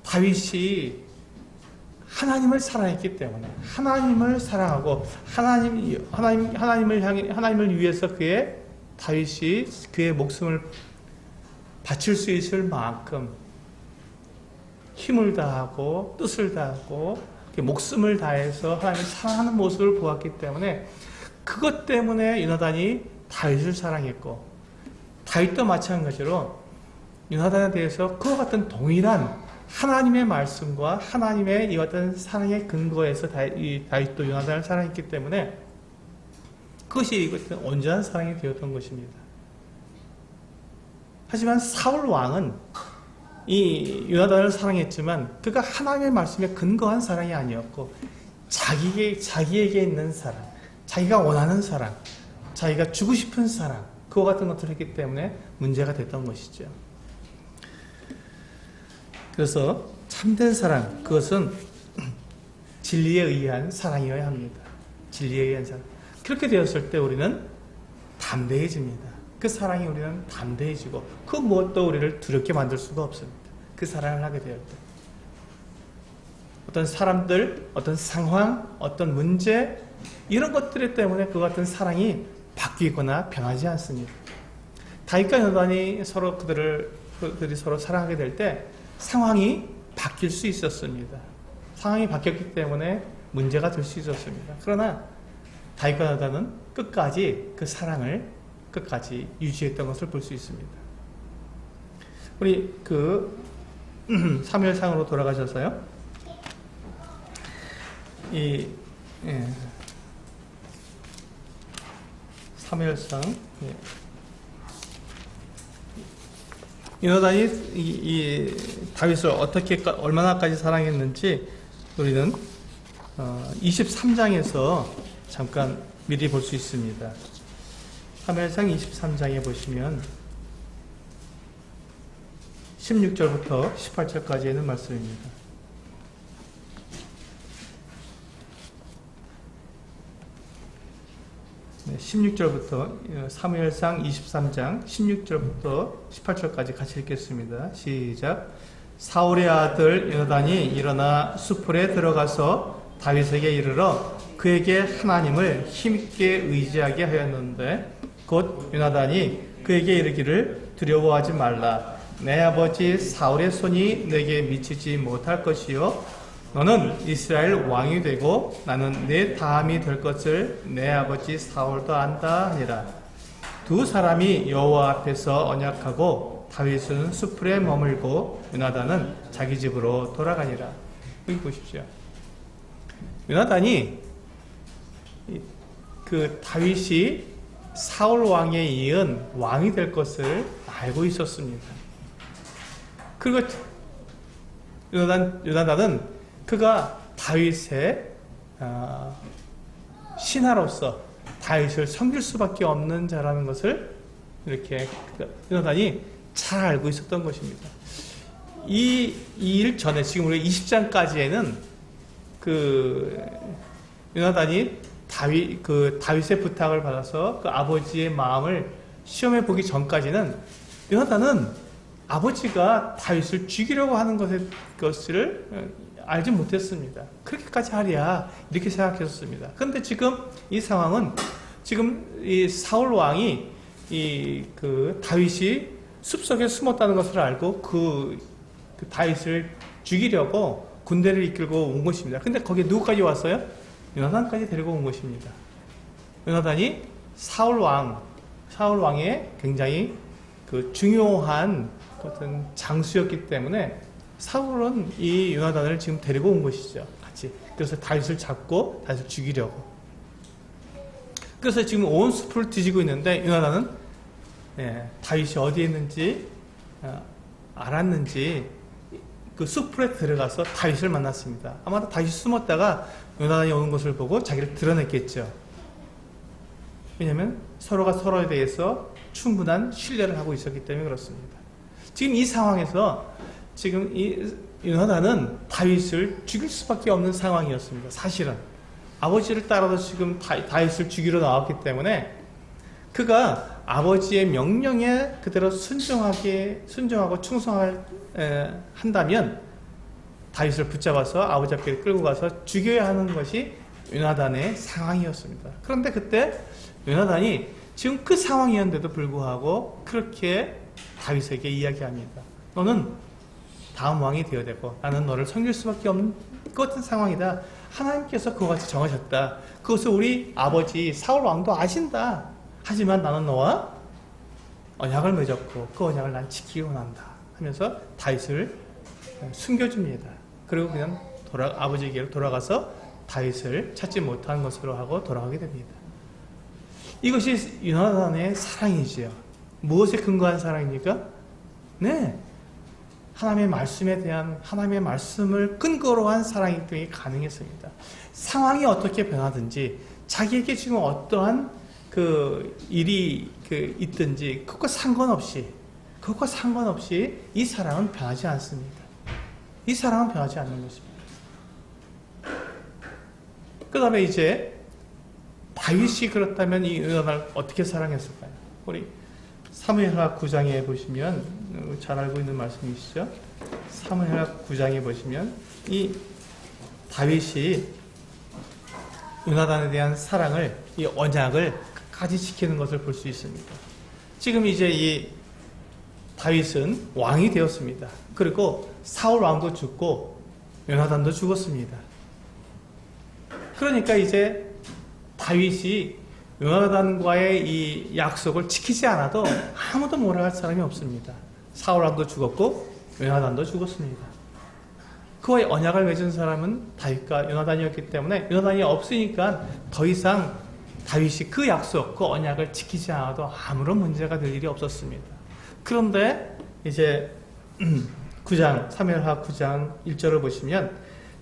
S1: 다윗이 하나님을 사랑했기 때문에 하나님을 사랑하고 하나님을 위해서 다윗이 그의 목숨을 바칠 수 있을 만큼 힘을 다하고 뜻을 다하고 목숨을 다해서 하나님을 사랑하는 모습을 보았기 때문에 그것 때문에 요나단이 다윗을 사랑했고 다윗도 마찬가지로 요나단에 대해서 그와 같은 동일한 하나님의 말씀과 하나님의 이 같은 사랑의 근거에서 다윗도 요나단을 사랑했기 때문에 그것이 이것은 온전한 사랑이 되었던 것입니다. 하지만 사울 왕은 이 요나단을 사랑했지만 그가 하나님의 말씀에 근거한 사랑이 아니었고 자기에게 있는 사랑, 자기가 원하는 사랑, 자기가 주고 싶은 사랑 그와 같은 것들을 했기 때문에 문제가 됐던 것이죠. 그래서 참된 사랑, 그것은 진리에 의한 사랑이어야 합니다. 진리에 의한 사랑. 그렇게 되었을 때 우리는 담대해집니다. 그 사랑이 우리는 담대해지고 그 무엇도 우리를 두렵게 만들 수가 없습니다. 그 사랑을 하게 되었을 때. 어떤 사람들, 어떤 상황, 어떤 문제 이런 것들 때문에 그 같은 사랑이 바뀌거나 변하지 않습니다. 다윗과 요나단이 그들이 서로 사랑하게 될 때 상황이 바뀔 수 있었습니다. 상황이 바뀌었기 때문에 문제가 될 수 있었습니다. 그러나 다윗과 요나단은 끝까지 그 사랑을 끝까지 유지했던 것을 볼 수 있습니다. 우리 사무엘상으로 돌아가셔서요. 사무엘상 요나단이 다윗을 얼마나까지 사랑했는지 우리는 23장에서 잠깐 미리 볼 수 있습니다. 사무엘상 23장에 보시면 16절부터 18절까지 있는 말씀입니다. 네, 16절부터 사무엘상 23장 16절부터 18절까지 같이 읽겠습니다. 시작. 사울의 아들 요나단이 일어나 수풀에 들어가서 다윗에게 이르러 그에게 하나님을 힘있게 의지하게 하였는데 곧 요나단이 그에게 이르기를 두려워하지 말라. 내 아버지 사울의 손이 내게 미치지 못할 것이요 너는 이스라엘 왕이 되고 나는 내 다음이 될 것을 내 아버지 사울도 안다 하니라. 두 사람이 여호와 앞에서 언약하고 다윗은 수풀에 머물고 요나단은 자기 집으로 돌아가니라. 여기 보십시오. 요나단이 그 다윗이 사울 왕에 이은 왕이 될 것을 알고 있었습니다. 그리고 요나단은 그가 다윗의 신하로서 다윗을 섬길 수밖에 없는 자라는 것을 이렇게 요나단이 잘 알고 있었던 것입니다. 이 일 전에 지금 우리 20장까지에는 그 요나단이 다윗의 부탁을 받아서 그 아버지의 마음을 시험해 보기 전까지는 요나단은 아버지가 다윗을 죽이려고 하는 것을 알지 못했습니다. 그렇게까지 하랴 이렇게 생각했었습니다. 그런데 지금 이 상황은 지금 이 사울 왕이 그 다윗이 숲속에 숨었다는 것을 알고 그 다윗을 죽이려고 군대를 이끌고 온 것입니다. 근데 거기에 누구까지 왔어요? 요나단까지 데리고 온 것입니다. 요나단이 사울 왕의 굉장히 그 중요한 어떤 장수였기 때문에 사울은 이 요나단을 지금 데리고 온 것이죠. 같이. 그래서 다윗을 잡고 다윗을 죽이려고. 그래서 지금 온 숲을 뒤지고 있는데 요나단은 다윗이 어디에 있는지 알았는지 그 숲풀에 들어가서 다윗을 만났습니다. 아마도 다윗이 숨었다가 요나단이 오는 것을 보고 자기를 드러냈겠죠. 왜냐하면 서로가 서로에 대해서 충분한 신뢰를 하고 있었기 때문에 그렇습니다. 지금 이 상황에서 지금 이 요나단은 다윗을 죽일 수밖에 없는 상황이었습니다. 사실은 아버지를 따라서 지금 다윗을 죽이러 나왔기 때문에 그가 아버지의 명령에 그대로 순종하고 한다면 다윗을 붙잡아서 아버지 앞에 끌고 가서 죽여야 하는 것이 요나단의 상황이었습니다. 그런데 그때 요나단이 지금 그 상황이었는데도 불구하고 그렇게 다윗에게 이야기합니다. 너는 다음 왕이 되어야 되고 나는 너를 섬길 수밖에 없는 같은 상황이다. 하나님께서 그것같이 정하셨다. 그것을 우리 아버지 사울 왕도 아신다. 하지만 나는 너와 언약을 맺었고 그 언약을 난 지키기 원한다 하면서 다윗을 숨겨줍니다. 그리고 그냥 아버지에게로 돌아가서 다윗을 찾지 못한 것으로 하고 돌아가게 됩니다. 이것이 요나단의 사랑이지요. 무엇에 근거한 사랑입니까? 네, 하나님의 말씀에 대한 하나님의 말씀을 근거로 한 사랑이기 때문에 가능했습니다. 상황이 어떻게 변하든지 자기에게 지금 어떠한 그 일이 있든지 그것과 상관없이 이 사랑은 변하지 않습니다. 이 사랑은 변하지 않는 것입니다. 그 다음에 이제 다윗이 그렇다면 이 요나단을 어떻게 사랑했을까요? 우리 사무엘하 9장에 보시면 잘 알고 있는 말씀이시죠? 사무엘하 9장에 보시면 이 다윗이 요나단에 대한 사랑을, 이 언약을 끝까지 지키는 것을 볼 수 있습니다. 지금 이제 이 다윗은 왕이 되었습니다. 그리고 사울 왕도 죽고 요나단도 죽었습니다. 그러니까 이제 다윗이 요나단과의 이 약속을 지키지 않아도 아무도 뭐라 할 사람이 없습니다. 사울 왕도 죽었고 요나단도 죽었습니다. 그와의 언약을 맺은 사람은 다윗과 요나단이었기 때문에 요나단이 없으니까 더 이상 다윗이 그 약속, 그 언약을 지키지 않아도 아무런 문제가 될 일이 없었습니다. 그런데 이제 9장, 사무엘하 9장 1절을 보시면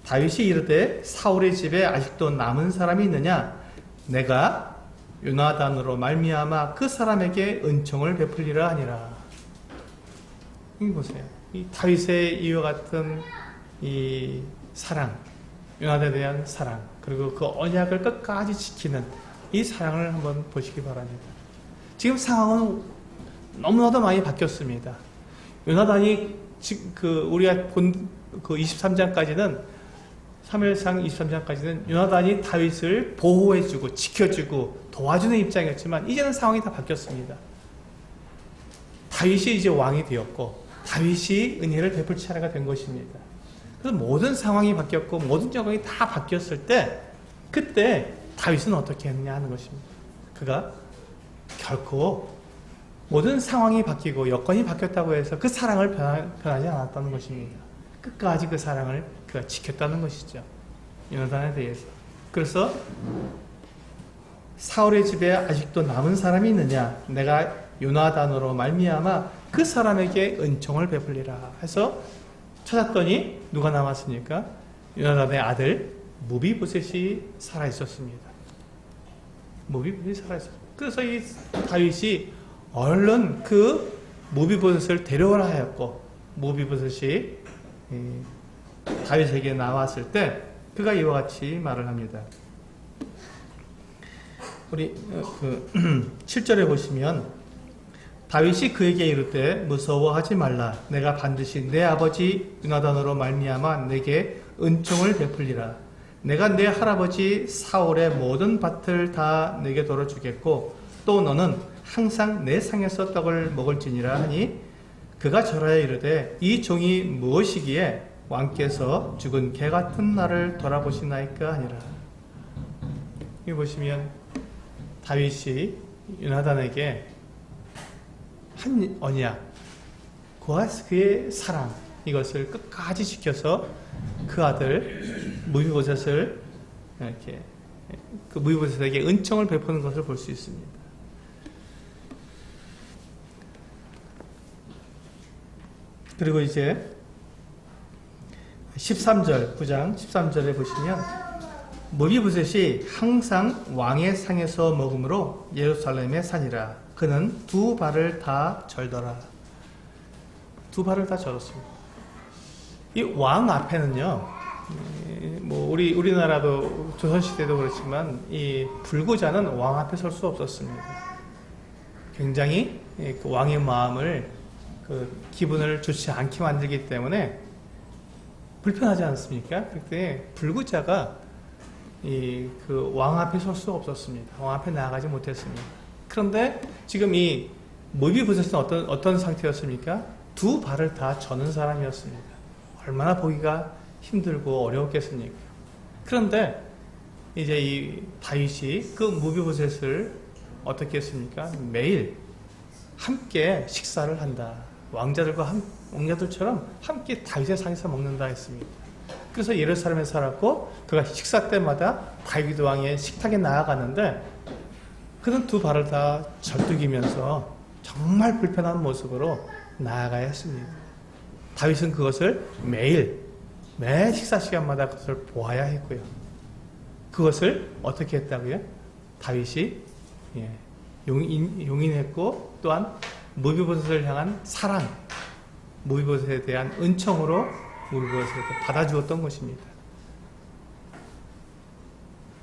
S1: 다윗이 이르되 사울의 집에 아직도 남은 사람이 있느냐? 내가 요나단으로 말미암아 그 사람에게 은총을 베풀리라 하니라. 여기 보세요. 이 다윗의 이와 같은 이 사랑, 요나단에 대한 사랑, 그리고 그 언약을 끝까지 지키는 이 사랑을 한번 보시기 바랍니다. 지금 상황은 너무나도 많이 바뀌었습니다. 요나단이 우리가 본 그 23장까지는 사무엘상 23장까지는 요나단이 다윗을 보호해주고 지켜주고 도와주는 입장이었지만 이제는 상황이 다 바뀌었습니다. 다윗이 이제 왕이 되었고 다윗이 은혜를 베풀 차례가 된 것입니다. 그래서 모든 상황이 바뀌었고 모든状況이 다 바뀌었을 때 그때 다윗은 어떻게 했느냐 하는 것입니다. 그가 결코 모든 상황이 바뀌고 여건이 바뀌었다고 해서 그 사랑을 변하지 않았다는 것입니다. 끝까지 그 사랑을 그가 지켰다는 것이죠. 요나단에 대해서. 그래서 사울의 집에 아직도 남은 사람이 있느냐? 내가 요나단으로 말미암아 그 사람에게 은총을 베풀리라 해서 찾았더니 누가 남았습니까? 요나단의 아들 무비보셋이 살아 있었습니다. 무비보셋이 살아 있었습니다. 그래서 이 다윗이 얼른 그 무비보셋을 데려오라 하였고 무비보셋이 다윗에게 나왔을 때 그가 이와 같이 말을 합니다. 우리 7절에 보시면 다윗이 그에게 이르되 무서워하지 말라. 내가 반드시 내 아버지 요나단으로 말미암아 내게 은총을 베풀리라. 내가 내 할아버지 사울의 모든 밭을 다 내게 돌아주겠고 또 너는 항상 내 상에서 떡을 먹을지니라 하니 그가 절하여 이르되 이 종이 무엇이기에 왕께서 죽은 개 같은 나를 돌아보시나이까 하니라. 여기 보시면 다윗이 요나단에게 한 언약, 그와 그의 사랑 이것을 끝까지 지켜서 그 아들 무비보셋을 이렇게 그 무비보셋에게 은총을 베푸는 것을 볼 수 있습니다. 그리고 이제 13절 9장 13절에 보시면 무비보셋이 항상 왕의 상에서 먹음으로 예루살렘에 사니라. 그는 두 발을 다 절더라. 두 발을 다 절었습니다. 이 왕 앞에는요, 뭐 우리나라도 조선시대도 그렇지만 이 불구자는 왕 앞에 설 수 없었습니다. 굉장히 그 왕의 마음을 그 기분을 좋지 않게 만들기 때문에 불편하지 않습니까? 그때 불구자가 그 왕 앞에 설 수 없었습니다. 왕 앞에 나아가지 못했습니다. 그런데 지금 이 무비보셋은 어떤 상태였습니까? 두 발을 다 저는 사람이었습니다. 얼마나 보기가 힘들고 어려웠겠습니까? 그런데 이제 이 다윗이 그 무비보셋을 어떻게 했습니까? 매일 함께 식사를 한다. 왕자들처럼 함께 다윗의 상에서 먹는다 했습니다. 그래서 예루살렘에 살았고 그가 식사 때마다 다윗 왕의 식탁에 나아가는데 그는 두 발을 다 절뚝이면서 정말 불편한 모습으로 나아가야 했습니다. 다윗은 그것을 매 식사 시간마다 그것을 보아야 했고요. 그것을 어떻게 했다고요? 다윗이 용인했고 또한 무비보셋을 향한 사랑, 무비보셋에 대한 은총으로 무비보셋을 받아주었던 것입니다.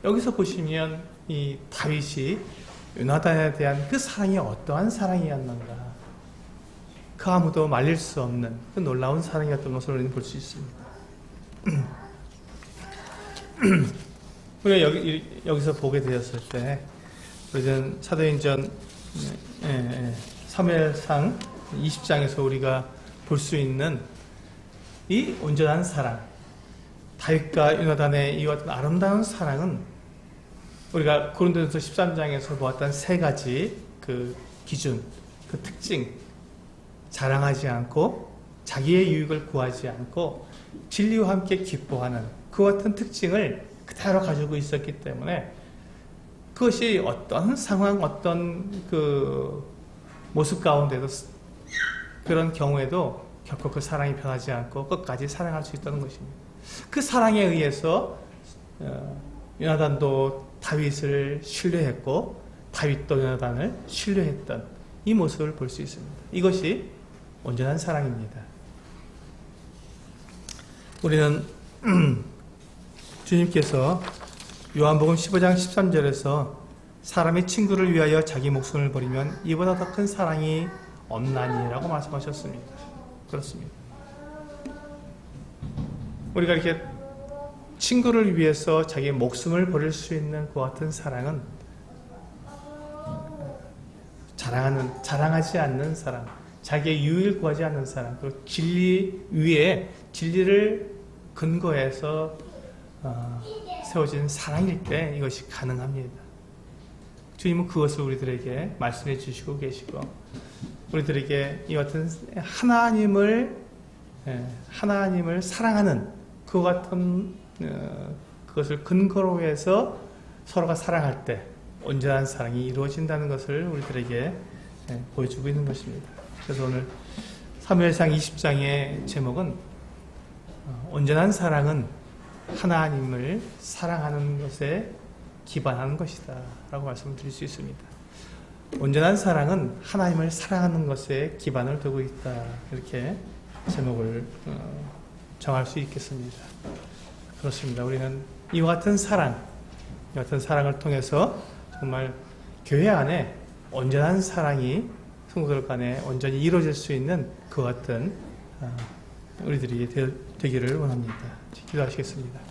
S1: 여기서 보시면 이 다윗이 요나단에 대한 그 사랑이 어떠한 사랑이었는가, 그 아무도 말릴 수 없는 그 놀라운 사랑이었던 것을 우리는 볼 수 있습니다. 우리가 여기서 보게 되었을 때 우리는 사도행전 사무엘상 20장에서 우리가 볼 수 있는 이 온전한 사랑, 다윗과 요나단의 이 어떤 아름다운 사랑은 우리가 고린도전서 13장에서 보았던 세 가지 그 기준, 그 특징, 자랑하지 않고 자기의 유익을 구하지 않고 진리와 함께 기뻐하는 그 같은 특징을 그대로 가지고 있었기 때문에 그것이 어떤 상황, 어떤 그 모습 가운데도 그런 경우에도 결코 그 사랑이 변하지 않고 끝까지 사랑할 수 있다는 것입니다. 그 사랑에 의해서 요나단도 다윗을 신뢰했고 다윗도 요나단을 신뢰했던 이 모습을 볼 수 있습니다. 이것이 온전한 사랑입니다. 우리는 주님께서 요한복음 15장 13절에서 사람이 친구를 위하여 자기 목숨을 버리면 이보다 더 큰 사랑이 없나니라고 말씀하셨습니다. 그렇습니다. 우리가 이렇게 친구를 위해서 자기 목숨을 버릴 수 있는 그 같은 사랑은 자랑하지 않는 사랑, 자기의 유익을 구하지 않는 사랑, 그리고 진리 위에 진리를 근거해서 세워진 사랑일 때 이것이 가능합니다. 주님은 그것을 우리들에게 말씀해 주시고 계시고, 우리들에게 이 같은 하나님을 사랑하는 그 같은 그것을 근거로 해서 서로가 사랑할 때 온전한 사랑이 이루어진다는 것을 우리들에게 보여주고 있는 것입니다. 그래서 오늘 사무엘상 20장의 제목은 온전한 사랑은 하나님을 사랑하는 것에 기반하는 것이다 라고 말씀을 드릴 수 있습니다. 온전한 사랑은 하나님을 사랑하는 것에 기반을 두고 있다, 이렇게 제목을 정할 수 있겠습니다. 그렇습니다. 우리는 이와 같은 사랑을 통해서 정말 교회 안에 온전한 사랑이 성도들 간에 온전히 이루어질 수 있는 그 같은 우리들이 되기를 원합니다. 기도하시겠습니다.